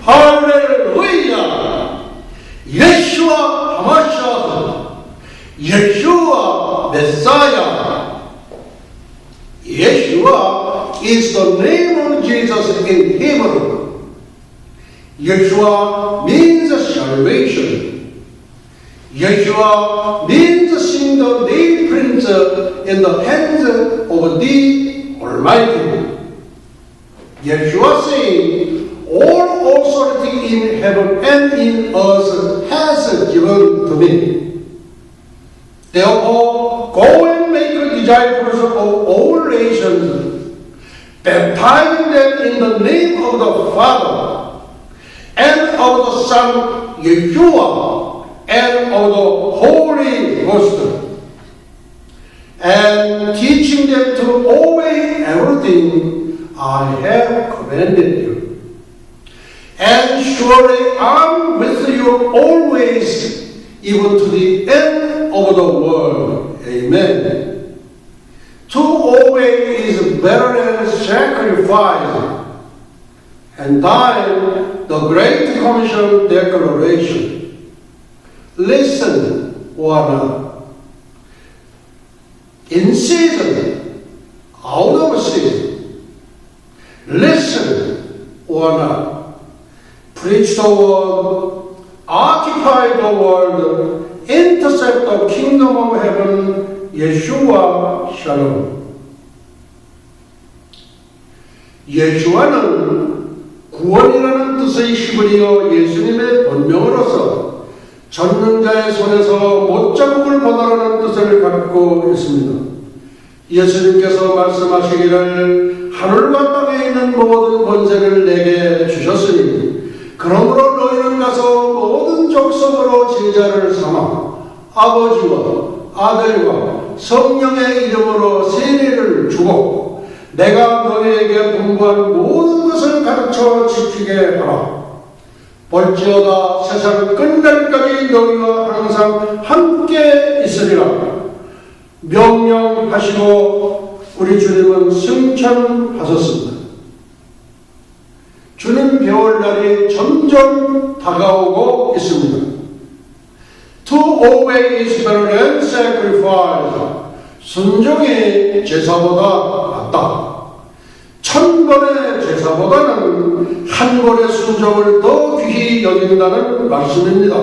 할렐루야! 예수와 하마샤, 예수와 메사야. Yeshua is the name of Jesus in Hebrew. Yeshua means salvation. Yeshua means seeing the nail prints in the hands of the Almighty. Yeshua saying, all authority in heaven and in earth has given to me. Therefore, go and make disciples of all nations, baptizing them in the name of the Father, and of the Son, Yeshua, and of the Holy Ghost, and teaching them to obey everything I have commanded you. And surely I am with you always, even to the end of the world. Amen. To obey is better than sacrifice, and thine the Great Commission declaration. Listen, one, in season, out of season. Listen, one, preach the word, occupy the world, intercept the kingdom of heaven, 예수와 샬롬. 예수와는 구원이라는 뜻의 히브리어 예수님의 본명으로서 전능자의 손에서 못자국을 받아라는 뜻을 갖고 있습니다. 예수님께서 말씀하시기를 하늘과 땅에 있는 모든 권세를 내게 주셨으니 그러므로 너희는 가서 모든 족속으로 제자를 삼아 아버지와 아들과 성령의 이름으로 세례를 주고 내가 너희에게 분부한 모든 것을 가르쳐 지키게 하라. 볼지어다 세상 끝날까지 너희와 항상 함께 있으리라. 명령하시고 우리 주님은 승천하셨습니다. 주님 배울 날이 점점 다가오고 있습니다. To obey is better than sacrifice. 순종이 제사보다 낫다. 1000번의 제사보다는 한 번의 순종을 더 귀히 여긴다는 말씀입니다.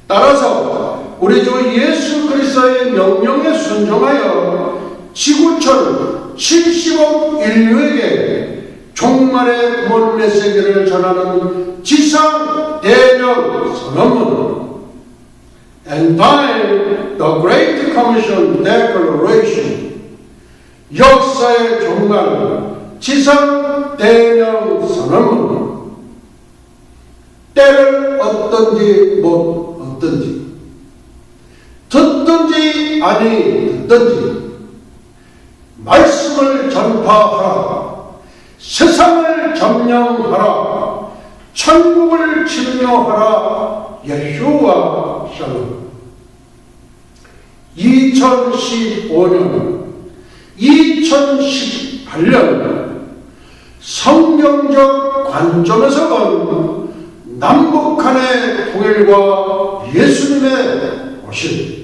따라서 우리 주 예수 그리스도의 명령에 순종하여 지구촌 70억 인류에게 종말의 구원 메시지를 전하는 지상 대적 선언문 and by the Great Commission Declaration 역사의 종말 지상 대명 선언문 때를 얻든지 못 얻든지 듣든지 아니 듣든지 말씀을 전파하라. 세상을 점령하라. 천국을 침노하라. 예수와 샬롬. 2015년, 2018년 성경적 관점에서 본 남북한의 통일과 예수님의 오심.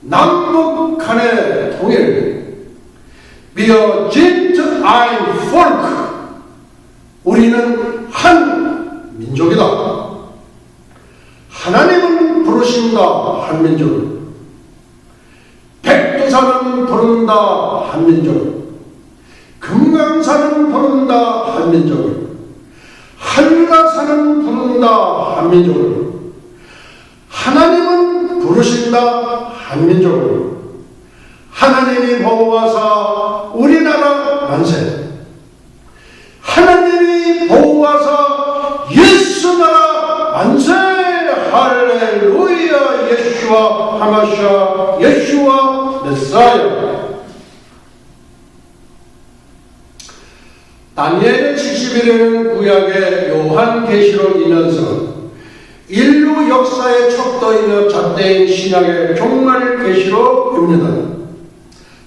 남북한의 통일. Wir sind ein Volk. 우리는 한 민족이다. 하나님은 부르신다. 한 민족을. 백두산은 부른다. 한 민족을. 금강산은 부른다. 한 민족을. 한라산은 부른다. 한 민족을. 하나님은 부르신다. 한 민족을. 하나님이 보호하사 우리나라 만세. 하나님이 보호하사 예수 나라 만세. 할렐루야. 예수와 하마샤. 예수와 메사야. 다니엘의 70 11회는 구약의 요한계시록이면서 인류 역사의 척도이며 잣대인 신약의 종말 계시록입니다.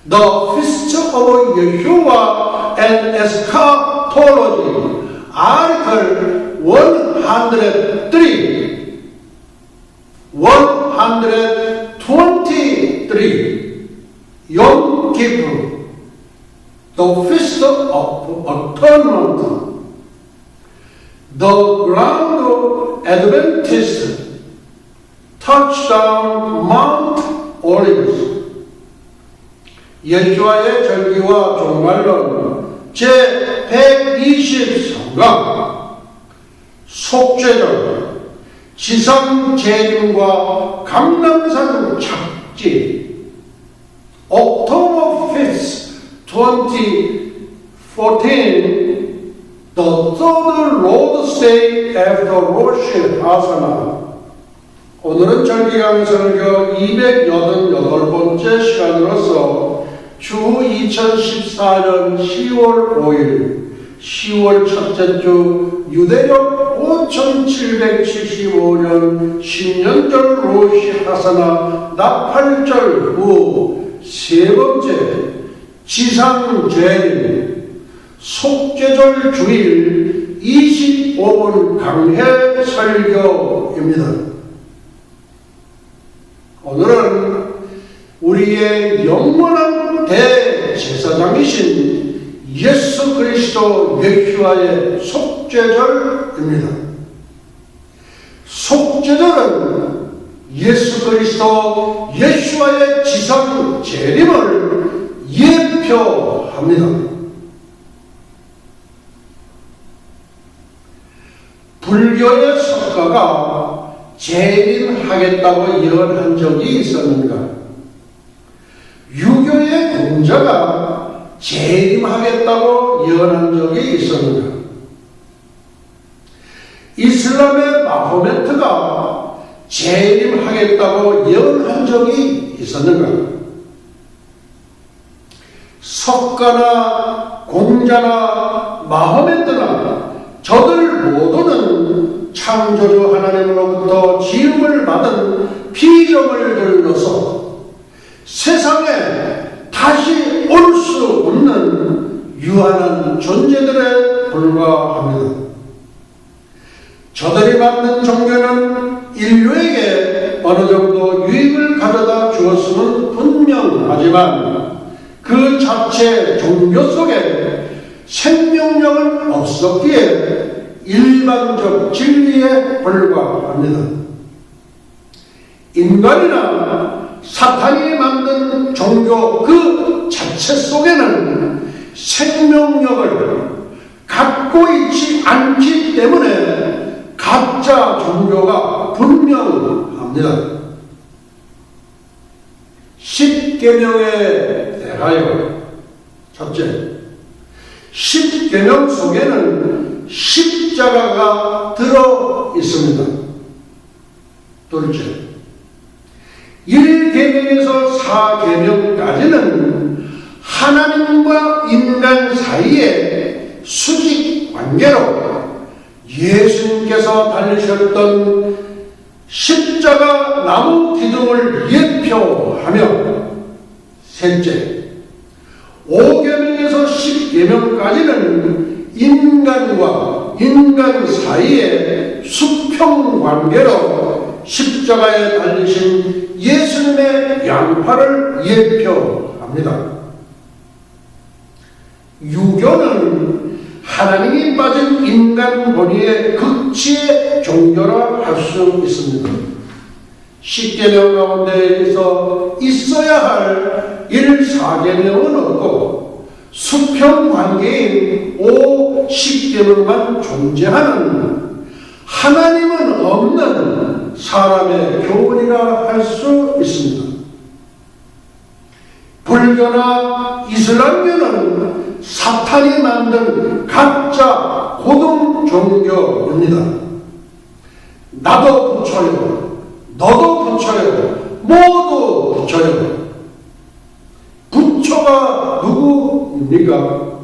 The Feast of Yeshua and Eschatology, Article 123, Yom Kippur, the Feast of Atonement, the Ground Adventist, Touchdown Mount Olives, 예수와의 절기와 종말론 제123강 속죄절, 지상 재림과 감람산 착지, October 5th, 2014, the third Lord's Day after Rosh Hashanah. 오늘은 절기강 설교 288번째 시간으로서 주 2014년 10월 5일 10월 첫째 주 유대력 5775년 신년절 로시 하사나 나팔절 후 세 번째 지상재림 속죄절 주일 25분 강해 설교입니다. 오늘은 우리의 영원한 대제사장이신 예수 그리스도 예수와의 속죄절입니다. 속죄절은 예수 그리스도 예수와의 지상 재림을 예표합니다. 불교의 석가가 재림하겠다고 예언한 적이 있었는가? 유교의 공자가 재림하겠다고 예언한 적이 있었는가? 이슬람의 마호메트가 재림하겠다고 예언한 적이 있었는가? 석가나 공자나 마호메트나 저들 모두는 창조주 하나님으로부터 지음을 받은 피조물 들로서 세상에 다시 올 수 없는 유한한 존재들에 불과합니다. 저들이 만든 종교는 인류에게 어느 정도 유익을 가져다 주었음은 분명하지만 그 자체 종교 속에 생명력은 없었기에 일반적 진리에 불과합니다. 인간이나 사탄이 만든 종교 그 자체 속에는 생명력을 갖고 있지 않기 때문에 가짜 종교가 분명합니다. 십계명에 대하여 첫째, 십계명 속에는 십자가가 들어 있습니다. 둘째, 1계명에서 4계명까지는 하나님과 인간 사이의 수직 관계로 예수님께서 달리셨던 십자가 나무 기둥을 예표하며, 셋째, 5계명에서 10계명까지는 인간과 인간 사이의 수평 관계로 십자가에 달리신 예수님의 양팔을 예표합니다. 유교는 하나님이 빠진 인간 본의의 극치의 종교라 할 수 있습니다. 10계명 가운데에서 있어야 할 1, 4계명은 없고 수평 관계인 5, 10계명만 존재하는 하나님은 없는 사람의 교훈이라 할 수 있습니다. 불교나 이슬람교는 사탄이 만든 가짜 고등 종교입니다. 나도 붙여요, 너도 붙여요, 모두 붙여요. 부처가 누구입니까?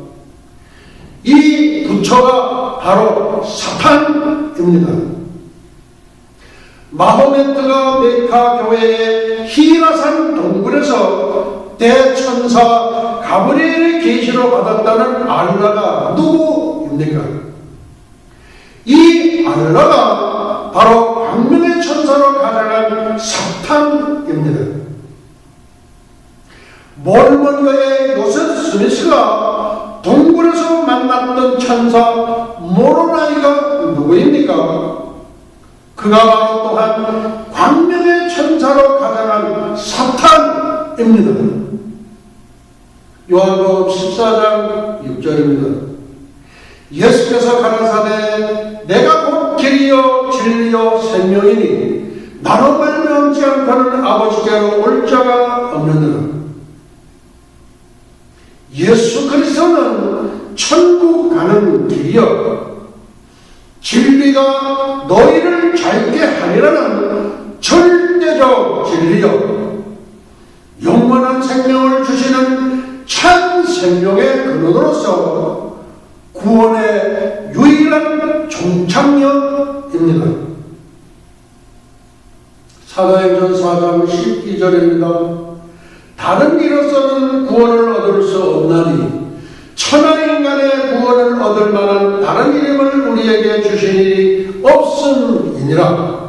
이 부처가 바로 사탄입니다. 마호메트가 메카 교회의 히라산 동굴에서 대천사 가브리엘의 계시로 받았다는 알라가 누구입니까? 이 알라가 바로 광명의 천사로 가장한 사탄입니다. 몰몬교의 요셉 스미스가 동굴에서 만났던 천사 모로나이가 누구입니까? 그가 바로 또한 광명의 천사로 가장한 사탄입니다. 요한복음 14장 6절입니다. 예수께서 가라사대 내가 곧 길이요 진리요 생명이니 나로 말미암지 않고는 아버지께로 올 자가 없느니라. 예수 그리스도는 천국 가는 길이요 진리가 너희를 잘게 하리라는 절대적 진리요 영원한 생명을 주시는 참 생명의 근원으로서 구원의 유일한 종착역입니다. 사도행전 4장 12절입니다. 다른 이로서는 구원을 얻을 수 없나니 천하인간의 구원을 얻을 만한 다른 이름을 우리에게 주신 일이 없음이니라.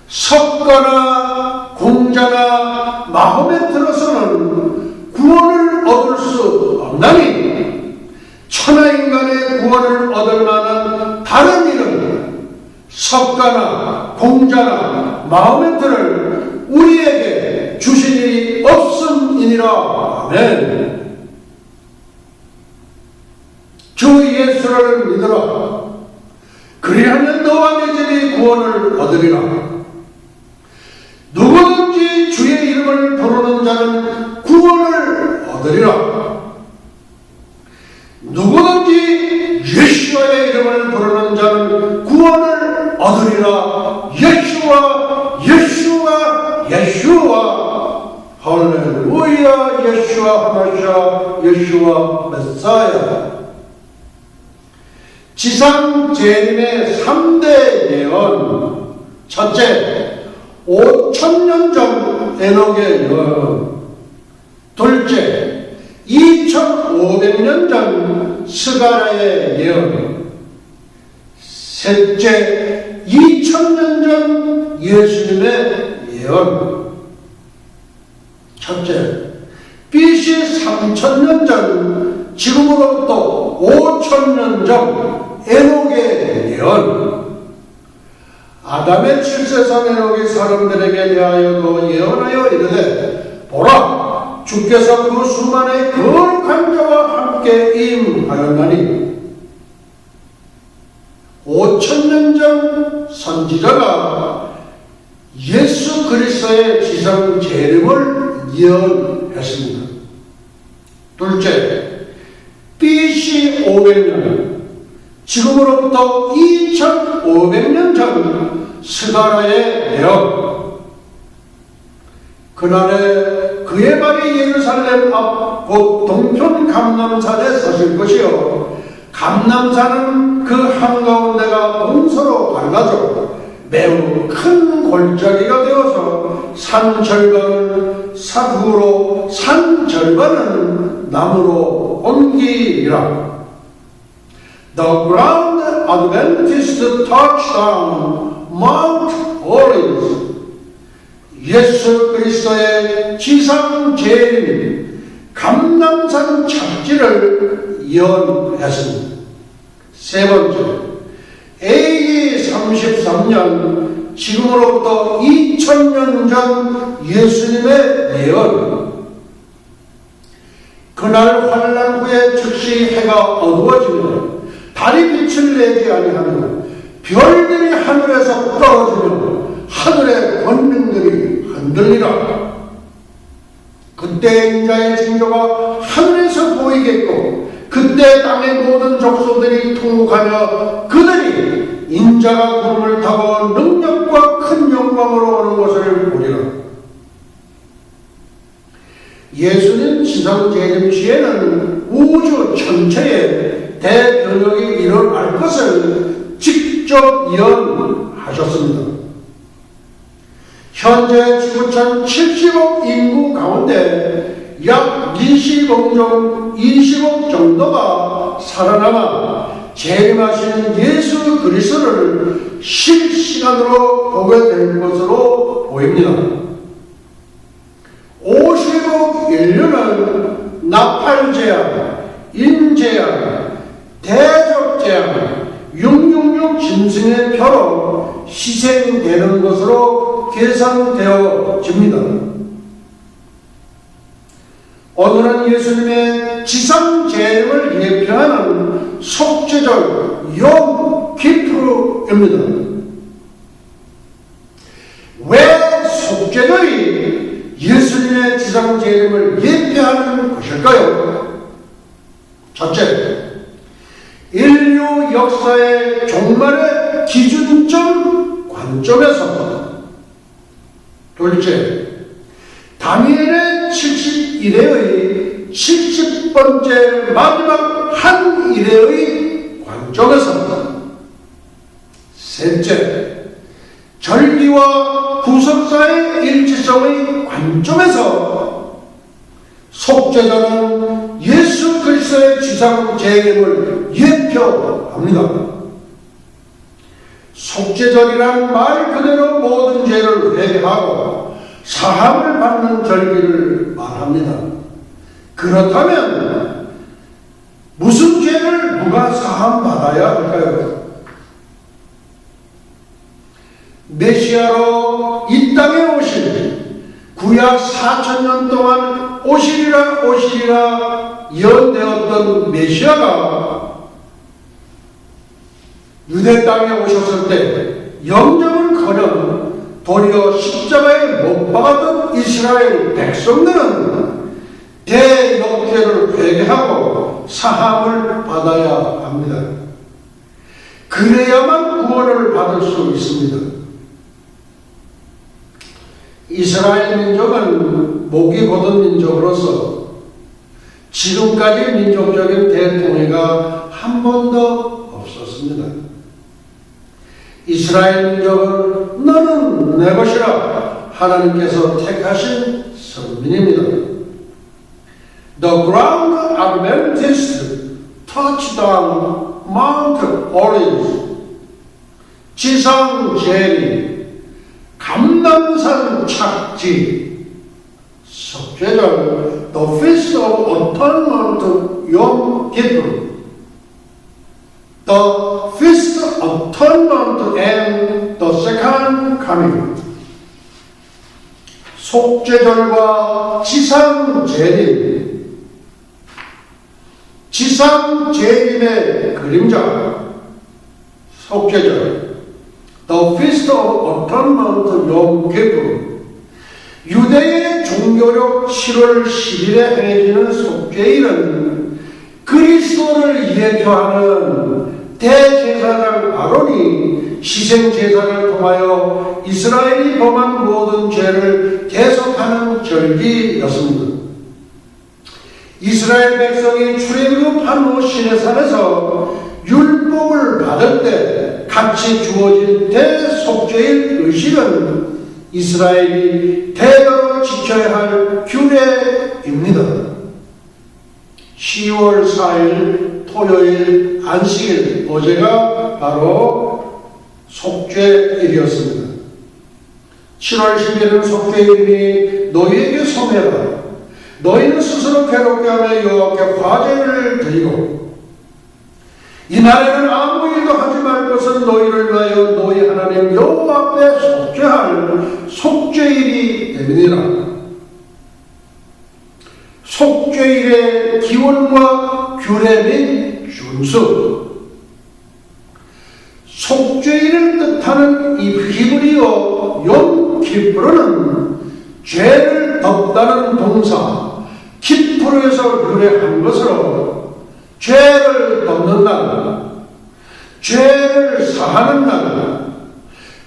석가나 공자나 마호메트로서는 구원을 얻을 수 없나니 천하인간의 구원을 얻을 만한 다른 이름 석가나 공자나 마호메트를 우리에게 주신 일이 없음이니라. 아멘. 주 예수를 믿으라. 그리하면 너와 내 집이 구원을 얻으리라. 누구든지 주의 이름을 부르는 자는 구원을 얻으리라. 누구든지 예수와의 이름을 부르는 자는 구원을 얻으리라. 예수와 예수와 예수와 할렐루야. 예수와 하마샤 예수와 메사야. 지상 재림의 3대 예언. 첫째, 5,000년 전 에녹의 예언. 둘째, 2,500년 전 스가랴의 예언. 셋째, 2,000년 전 예수님의 예언. 첫째, BC 3,000년 전 지금으로부터 5,000년 전 에녹의 예언. 아담의 출세선 에녹이 사람들에게 대하여도 예언하여 이르되 보라 주께서 그 수만의 거룩한 자와 함께 임하였나니 5,000년 전 선지자가 예수 그리스도의 지상 재림을 예언했습니다. 둘째, BC 500년 지금으로부터 2,500년 전 스가랴의 예언. 그날에 그의 발이 예루살렘 앞 곧 동편 감람산에 서실 것이요 감람산은 그 한가운데가 문서로 갈라져 매우 큰 골짜기가 되어서 산 절반은 사구로 산 절반은 나무로 옮기리라. The ground Adventist touchdown Mount Olives. 예수 그리스도의 지상 재림 감람산 착지를 예언했습니다. 세 번째, AD 33년 지금으로부터 2000년 전 예수님의 예언. 그날 환난 후에 즉시 해가 어두워지며 달이 빛을 내지 아니하며 별들이 하늘에서 떨어지며 하늘의 권능들이 흔들리라. 그때 인자의 징조가 하늘에서 보이겠고 그때 땅의 모든 족속들이 통곡하며 그들이 인자가 구름을 타고 능력과 큰 영광으로 오는 것을 보리라. 예수님 지상 재림 시에는 우주 전체에 대변역이 일어날 것을 직접 예언하셨습니다. 현재 지구촌 70억 인구 가운데 약 20억 정도가 살아남아 재림하신 예수 그리스도를 실시간으로 보게 될 것으로 보입니다. 50억 인류는 나팔재앙, 인재앙, 대적재앙, 666 짐승의 표로 희생되는 것으로 계산되어집니다. 오늘은 예수님의 지상 재림을 예표하는 속죄절 욤 키프르입니다. 왜 속죄절이 예수님의 지상 재림을 예표하는 것일까요? 첫째, 인류 역사의 종말의 기준점 관점에서. 둘째, 다니엘의 70일의 70번째 마지막 한 일의 관점에서. 셋째, 절기와 구속사의 일치성의 관점에서 속죄절은 예수 그리스도의 지상 재림을 예표합니다. 속죄절이란 말 그대로 모든 죄를 회개하고 사함을 받는 절기를 말합니다. 그렇다면 무슨 죄를 누가 사함받아야 할까요? 메시아로 이 땅에 오신 구약 4,000년 동안 오시리라 예언되었던 메시아가 유대 땅에 오셨을 때 영접을커녕 도리어 십자가에 못 박았던 이스라엘 백성들은 대역죄를 회개하고 사함을 받아야 합니다. 그래야만 구원을 받을 수 있습니다. 이스라엘 민족은 목이 곧은 민족으로서 지금까지 민족적인 대통회가 한 번도 없었습니다. 이스라엘 민족은 너는 내 것이라 하나님께서 택하신 선민입니다. The ground Adventist touched on Mount Olives, 지상 재림, 감람산 착지, 속죄절, The Feast of Atonement, Yom Kippur, The Feast of Atonement and the Second Coming. 속죄절과 지상재림, 지상재림의 그림자, 속죄절, The Feast of Atonement, Yom Kippur. 유대의 종교력 7월 10일에 행해지는 속죄일은 그리스도를 예표하는 대제사장 아론이 희생제사를 통하여 이스라엘이 범한 모든 죄를 대속하는 절기였습니다. 이스라엘 백성이 출애굽한 후 시내산에서 율법을 받을 때 같이 주어진 대속죄일 의식은 이스라엘이 대대로 지켜야 할 규례입니다. 10월 4일 토요일 안식일, 어제가 바로 속죄일이었습니다. 7월 10일은 속죄일이니 너희에게 소매라. 너희는 스스로 괴롭게 하며 여호와께 화제를 드리고 이날에는 아무 일도 하지 말 것은 너희를 위하여 너희 하나님 여호와 앞에 속죄할 속죄일이 됨이니라. 속죄일의 기원과 규례 및 준수. 속죄일을 뜻하는 이 히브리어 욤 키프르는 죄를 덮다는 동사 키프르에서 유래한 것으로 죄를 덮는 날, 죄를 사하는 날,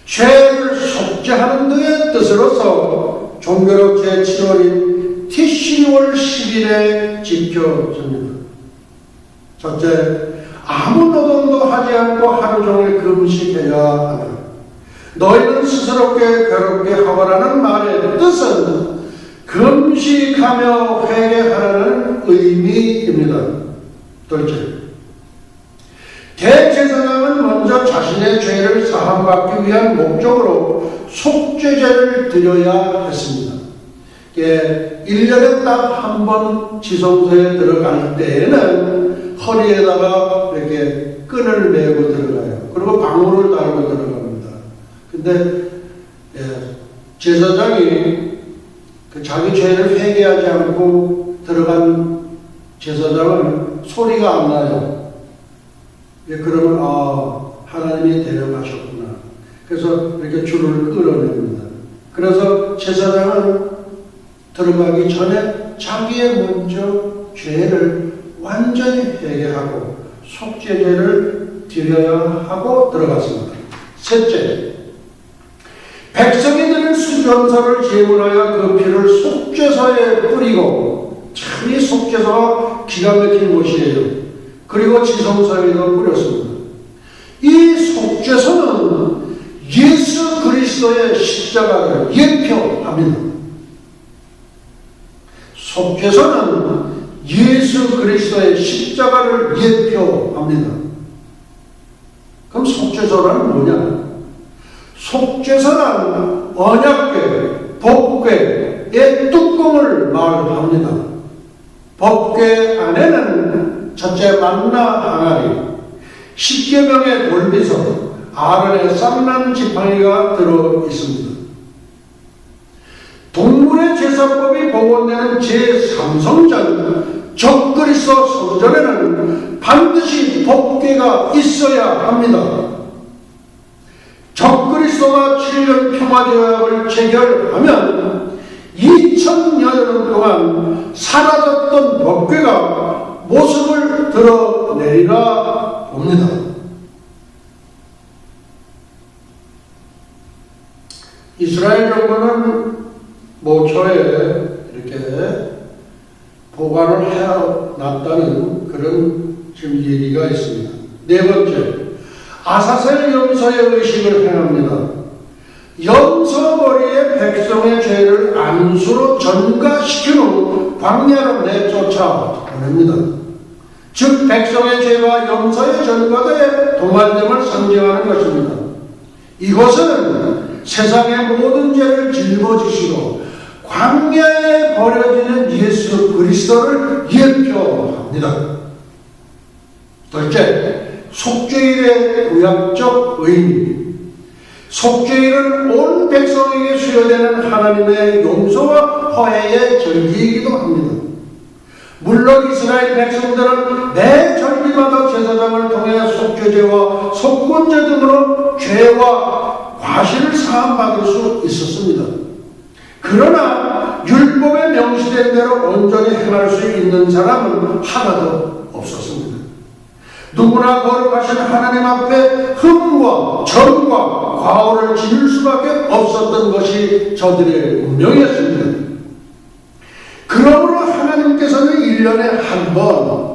죄를 속죄하는 등의 뜻으로서 종교력 제7월인 티시월 10일에 지켜집니다. 첫째, 아무 노동도 하지 않고 하루 종일 금식해야 하며 너희는 스스롭게 괴롭게 하거라는 말의 뜻은 금식하며 회개하라는 의미입니다. 둘째, 대제사장은 먼저 자신의 죄를 사함받기 위한 목적으로 속죄제를 드려야 했습니다. 1년에 딱 한 번 지성소에 들어갈 때에는 허리에다가 이렇게 끈을 메고 들어가요. 그리고 방울을 달고 들어갑니다. 근데 제사장이 자기 죄를 회개하지 않고 들어간 제사장은 소리가 안 나요. 그러면 하나님이 데려가셨구나. 그래서 이렇게 줄을 끌어냅니다. 그래서 제사장은 들어가기 전에 자기의 먼저 죄를 완전히 회개하고 속죄제를 드려야 하고 들어갔습니다. 셋째, 백성이 드린 수전사를 제물하여 그 피를 속죄소에 뿌리고, 참 이 속죄소가 기가 막힌 곳이에요. 그리고 지성소에도 뿌렸습니다. 이 속죄소는 예수 그리스도의 십자가를 예표합니다. 속죄소는 예수 그리스도의 십자가를 예표합니다. 그럼 속죄소란 뭐냐? 속죄소란 언약궤, 법궤의 뚜껑을 말합니다. 법궤 안에는 첫째 만나 항아리, 십계명의 돌비서, 아론의 쌍난 지팡이가 들어 있습니다. 동물의 제사법이 복원되는 제3성전 적그리스도 성전에는 반드시 법궤가 있어야 합니다. 적그리스도가 7년 평화제약을 체결하면 2000여 년 동안 사라졌던 법궤가 모습을 드러내리라 봅니다. 이스라엘 정부는 모초에 이렇게 보관을 해놨다는 그런 지금 얘기가 있습니다. 네 번째, 아사셀 염소의 의식을 행합니다. 염소머리에 백성의 죄를 안수로 전가시킨 후 광야로 내쫓아 보냅니다. 즉 백성의 죄가 염소의 전가에 도말됨을 상징하는 것입니다. 이것은 세상의 모든 죄를 짊어지시고 광야에 버려지는 예수 그리스도를 예표합니다. 둘째, 속죄일의 의학적 의미. 속죄일은 온 백성에게 수여되는 하나님의 용서와 화해의 절기이기도 합니다. 물론 이스라엘 백성들은 매 절기마다 제사장을 통해 속죄제와 속건제 등으로 죄와 과실을 사함받을 수 있었습니다. 그러나 율법에 명시된 대로 온전히 행할 수 있는 사람은 하나도 없었습니다. 누구나 거룩하신 하나님 앞에 흠과 점과 과오를 지을 수밖에 없었던 것이 저들의 운명이었습니다. 그러므로 하나님께서는 1년에 한 번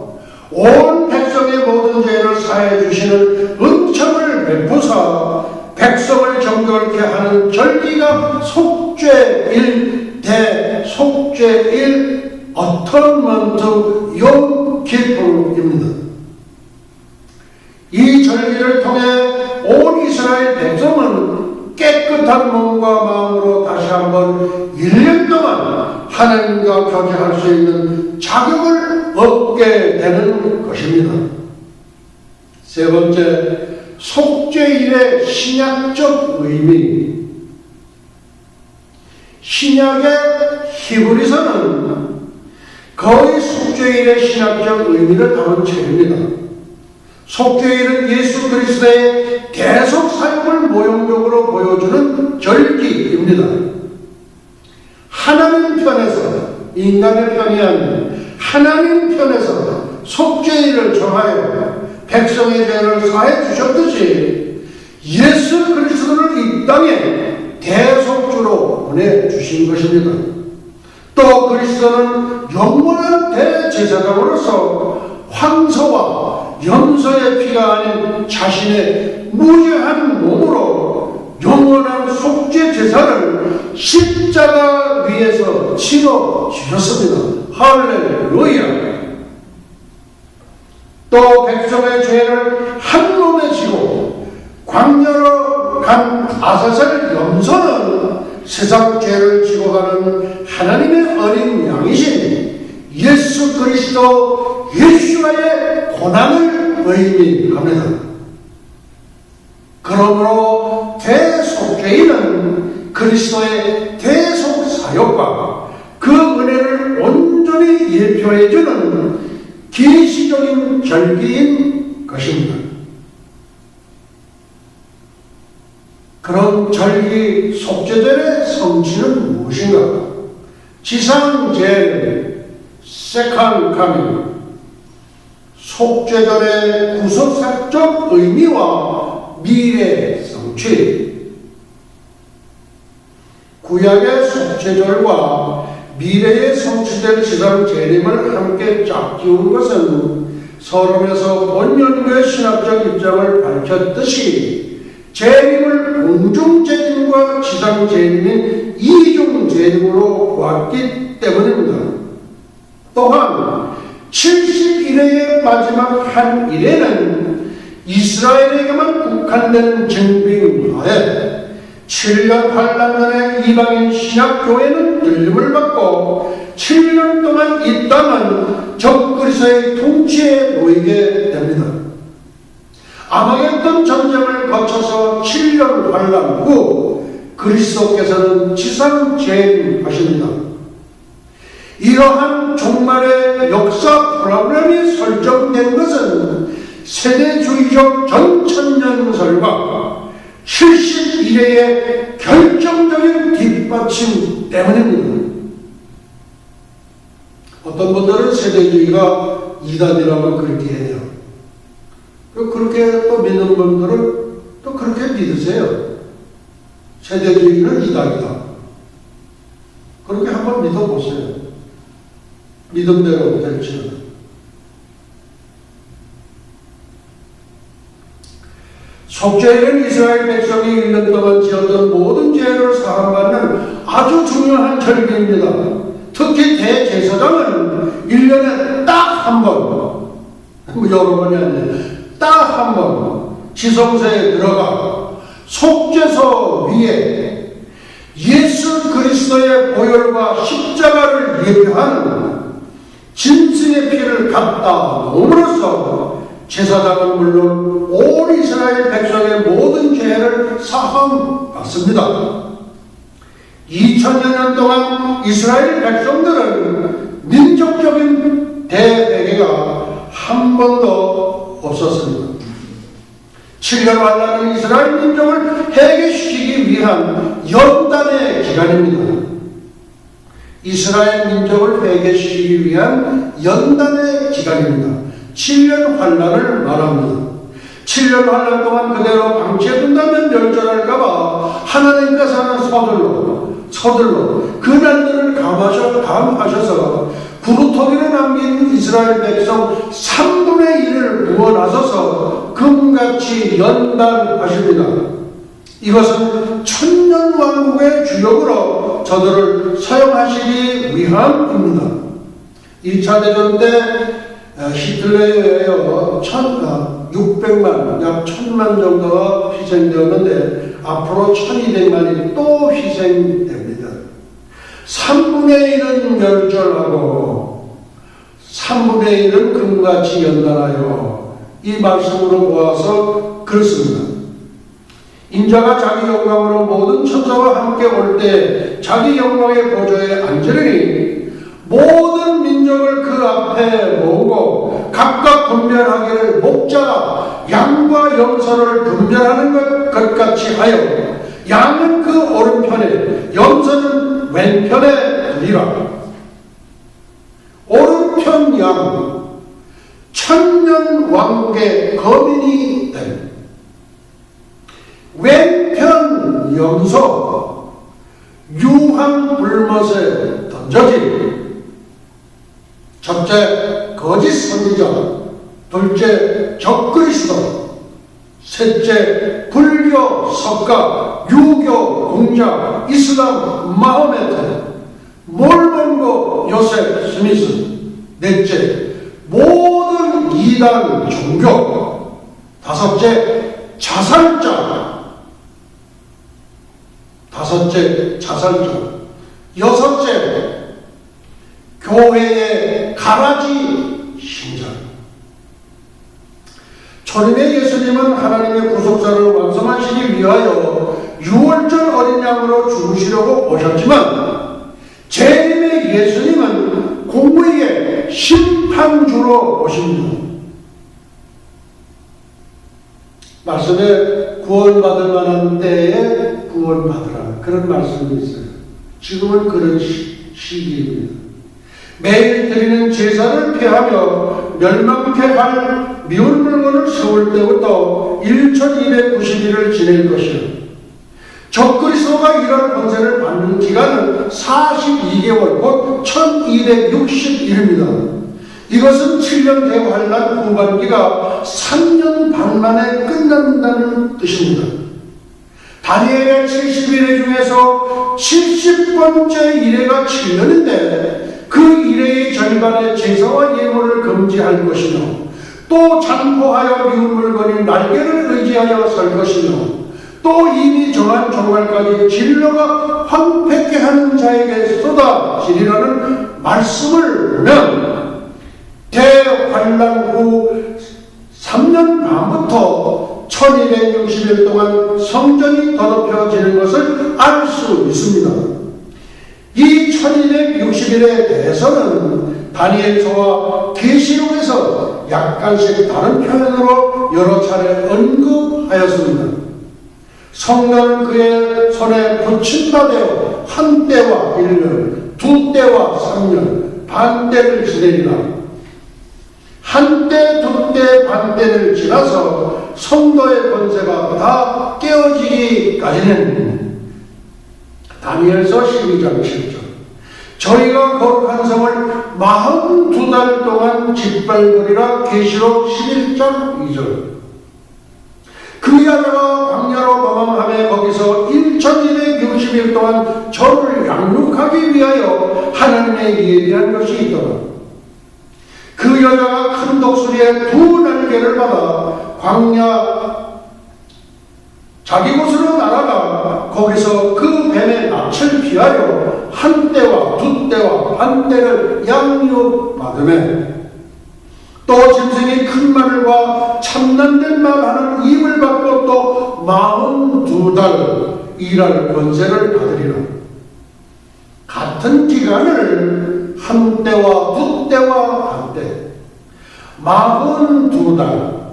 온 백성의 모든 죄를 사해 주시는 은총을 베푸사 백성을 정결케 하는 절기가 속죄일, 대속죄일, 어터먼트 욤키프입니다. 이 절기를 통해 온 이스라엘 백성은 깨끗한 몸과 마음으로 다시 한번 1년 동안 하나님과 교제할 수 있는 자격을 얻게 되는 것입니다. 세 번째, 속죄일의 신약적 의미. 신약의 히브리서는 거의 속죄일의 신약적 의미를 담은 책입니다. 속죄일은 예수 그리스도의 계속 사역을 모형적으로 보여주는 절기입니다. 하나님 편에서, 인간의 편이 아닌 하나님 편에서 속죄일을 정하여 백성의 죄를 사해 주셨듯이 예수 그리스도를 이 땅에 대속주로 보내주신 것입니다. 또 그리스도는 영원한 대제사장으로서 황소와 염소의 피가 아닌 자신의 무죄한 몸으로 영원한 속죄 제사를 십자가 위에서 치러 주셨습니다. 할렐루야. 또 백성의 죄를 한 몸에 지고 광야로 간 아사셀 염소는 세상 죄를 지고 가는 하나님의 어린 양이신 예수 그리스도 예수와의 고난을 의미합니다. 그러므로 대속죄인은 그리스도의 대속사역과 그 은혜를 온전히 예표해주는 계시적인 절기인 것입니다. 그런 절기 속죄절의 성취는 무엇인가? 지상제는 세컨 카밍, 속죄절의 구속사적 의미와 미래 성취. 구약의 속죄절과 미래의 성취될 지상 재림을 함께 짝지은 것은 서론에서 본연의 신학적 입장을 밝혔듯이 재림을 공중재림과 지상재림인 이중재림으로 보았기 때문입니다. 또한 70일의 마지막 한 일에는 이스라엘에게만 국한되는 징빙하에 7년 환란년에 이방인 신약교회는 들림을 받고 7년 동안 이 땅은 적그리스도의 통치에 놓이게 됩니다. 아마겟돈 전쟁을 거쳐서 7년 환란 후 그리스도께서는 지상 재림하십니다. 이러한 종말의 역사 프로그램이 설정된 것은 세대주의적 전천년설과 71회의 결정적인 뒷받침 때문입니다. 어떤 분들은 세대주의가 이단이라고 그렇게 해요. 그렇게 또 믿는 분들은 또 그렇게 믿으세요. 세대주의는 이단이다. 그렇게 한번 믿어보세요. 믿음대로 될지는. 속죄일은 이스라엘 백성이 1년 동안 지었던 모든 죄를 사함받는 아주 중요한 절기입니다. 특히 대제사장은 1년에 딱 한 번, 여러 번이 아니라 딱 한 번 지성소에 들어가 속죄소 위에 예수 그리스도의 보혈과 십자가를 예표하는 짐승의 피를 갖다 놓음으로써 제사장은 물론 온 이스라엘 백성의 모든 죄를 사함받습니다. 2000년 동안 이스라엘 백성들은 민족적인 대회개가 한 번도 없었습니다. 7년 환란은 이스라엘 민족을 회개시키기 위한 연단의 기간입니다. 이스라엘 민족을 회개시키기 위한 연단의 기간입니다. 7년 환란을 말합니다. 7년 환란 동안 그대로 방치해둔다면 멸절할까봐 하나님께서는 서둘러 그 날들을 감하셔서 구루터기를 남긴 이스라엘 백성 3분의 1을 부어나서서 금같이 연단하십니다. 이것은 천년왕국의 주역으로 저들을 사용하시기 위함입니다. 2차 대전 때 히틀러에 의하여 600만, 약 1000만 정도가 희생되었는데 앞으로 1200만이 또 희생됩니다. 3분의 1은 멸절하고 3분의 1은 금같이 연단하여 이 말씀으로 보아서 그렇습니다. 인자가 자기 영광으로 모든 천사와 함께 올 때 자기 영광의 보좌에 앉으리니 모든 민족을 그 앞에 모으고 각각 분별하기를 목자가 양과 염소를 분별하는 것 같이 하여 양은 그 오른편에 염소는 왼편에 두리라. 오른편 양 천년 왕국의 거민이 됨. 왼편 염소 유황 불못에 던져짐. 첫째, 거짓 선지자. 둘째 적그리스도, 셋째 불교, 석가, 유교, 공자, 이슬람, 마호메트, 몰몬고, 요셉 스미스, 넷째 모든 이단 종교, 다섯째 자살자, 여섯째 교회의 가라지 신전. 초림의 예수님은 하나님의 구속사를 완성하시기 위하여 유월절 어린 양으로 죽으시려고 오셨지만, 재림의 예수님은 공의의 심판주로 오십니다. 말씀에 구원받을 만한 때에 구원받으라, 그런 말씀이 있어요. 지금은 그런 시기입니다. 매일 드리는 제사를 폐하며 멸망케 할 미운 물건을 세울 때부터 1290일을 지낼 것이요, 적그리스도가 이런 권세를 받는 기간은 42개월, 곧 1260일입니다. 이것은 7년 대환란 후반기가 3년 반 만에 끝난다는 뜻입니다. 다니엘의 70일의 중에서 70번째 일회가 7년인데 그 일회의 절반의 제사와 예물을 금지할 것이며, 또 잔포하여 미운 물건인 날개를 의지하여 설 것이며, 또 이미 정한 종말까지 진로가 황폐케 하는 자에게 쏟아지리라는 말씀을 보면, 대환란 후 3년 반부터 1260일 동안 성전이 더럽혀지는 것을 알 수 있습니다. 이 1260일에 대해서는 다니엘서와 계시록에서 약간씩 다른 표현으로 여러 차례 언급하였습니다. 성전은 그의 손에 붙인 바 되어 한 때와 1년, 두 때와 3년, 반 때를 지내리라. 한 때, 두 때, 반 때를 지나서 성도의 권세가 다 깨어지기까지는, 다니엘서 12장 7절. 저희가 거룩한 성을 42달 동안 짓밟으리라. 계시록 11장 2절. 그 여자가 광야로 도망하며 거기서 1260일 동안 저를 양육하기 위하여 하나님의 예비한 것이 있더라. 그 여자가 큰 독수리의 두 날개를 받아 광야 자기 곳으로 날아가 거기서 그 뱀의 낯을 피하여 한 때와 두 때와 반 때를 양육받으며, 또 짐승이 큰 마늘과 참난된 말하는 입을 받고 또 42달 일할 권세를 받으리라. 같은 기간을 한 때와 두 때와 반 때, 42달,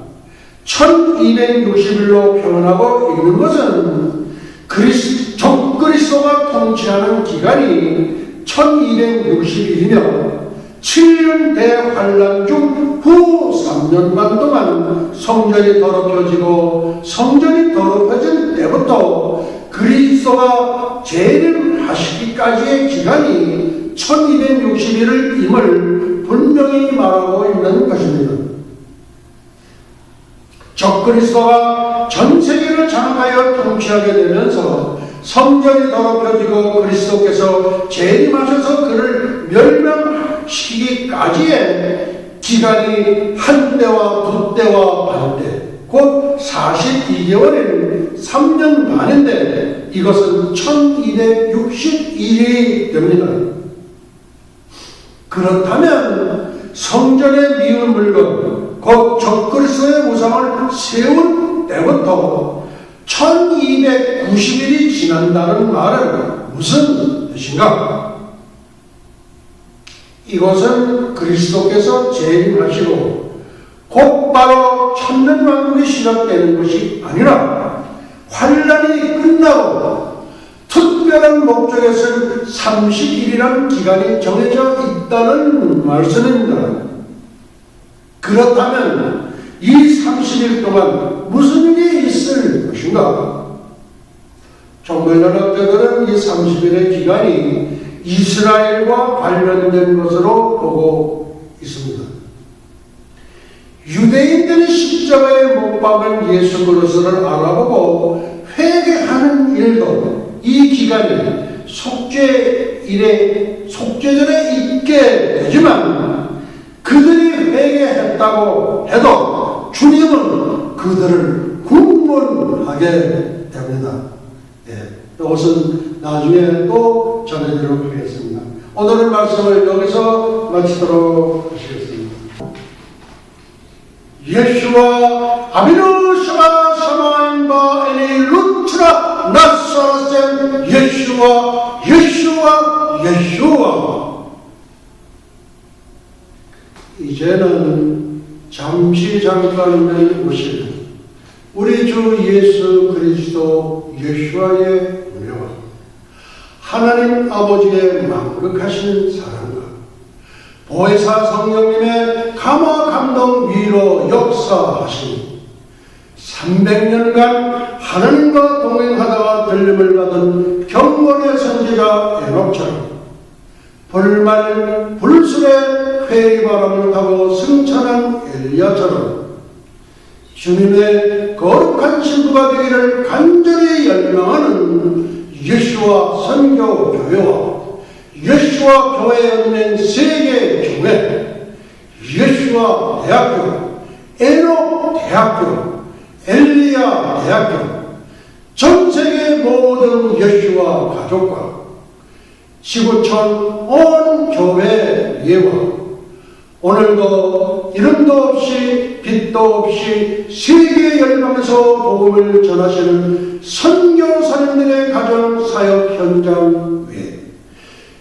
1260일로 표현하고 있는 것은 적그리스도가 통치하는 기간이 1260일이며 7년 대환란 중 후 3년 반 동안 성전이 더럽혀지고, 성전이 더럽혀진 때부터 그리스도가 재림하시기까지의 기간이 1260일을 임을 분명히 말하고 있는 것입니다. 적그리스도가 전 세계를 장악하여 통치하게 되면서 성전이 더럽혀지고 그리스도께서 재림하셔서 그를 멸망시키기까지의 기간이 한 때와 두 때와 반 때, 곧 42개월인 3년 반인데 이것은 1261일이 됩니다. 그렇다면 성전의 미운 물건, 곧 적그리스도의 우상을 세운 때부터 1290일이 지난다는 말은 무슨 뜻인가? 이것은 그리스도께서 재림하시고 곧바로 천년왕국이 시작되는 것이 아니라 환란이 끝나고 특별한 목적에서 30일이라는 기간이 정해져 있다는 말씀입니다. 그렇다면 이 30일 동안 무슨 일이 있을 것인가? 종교연합자들은 이 30일의 기간이 이스라엘과 관련된 것으로 보고 있습니다. 유대인들이 십자가에 못 박은 예수 그리스도를 알아보고 회개하는 일도 이 기간이 속죄전에 있게 되지만 그들이 회개했다고 해도 주님은 그들을 구원하게 됩니다. 이것은 나중에 또 전해드리도록 하겠습니다. 오늘 말씀을 여기서 마치도록 하시겠습니다. 예수와 아비누 샤마 샤마인바 에니 루트라 나사라셈 예수와 이제는 잠깐만 오시는 우리 주 예수 그리스도 예수와의 은혜와 하나님 아버지의 만극하신 사랑과 보혜사 성령님의 감화 감동 위로 역사하시니 300년간 하나님과 동행하다가 들림을 받은 경건의 선지자 에녹처럼 불말불술의 회의바람을 타고 승천한 엘리야처럼 주님의 거룩한 신부가 되기를 간절히 열망하는 예수와 선교교회와 예수와 교회에 얽는 세계 교회, 예수와 대학교, 에녹 대학교, 엘리야 대학교, 전 세계 모든 예수와 가족과 지구촌 온 교회 예와 오늘도 이름도 없이 빛도 없이 세계 열방에서 복음을 전하시는 선교사님들의 가정 사역 현장 외에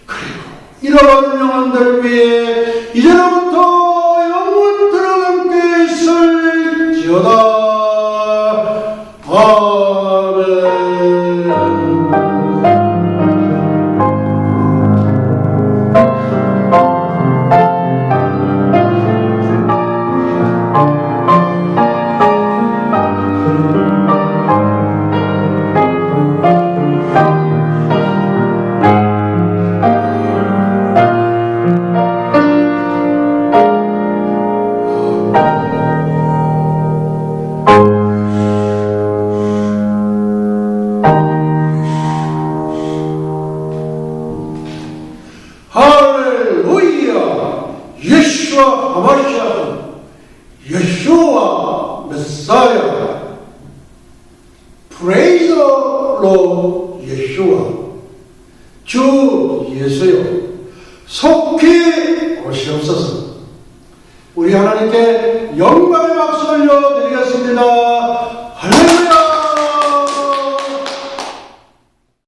그리고 잃어버린 영혼들 위해 이제로부터 영원토록 함께 있을지어다. 아멘. 예수와 메사야 Praise the Lord 예수와 주 예수여 속히 오시옵소서. 우리 하나님께 영광의 박수 올려드리겠습니다.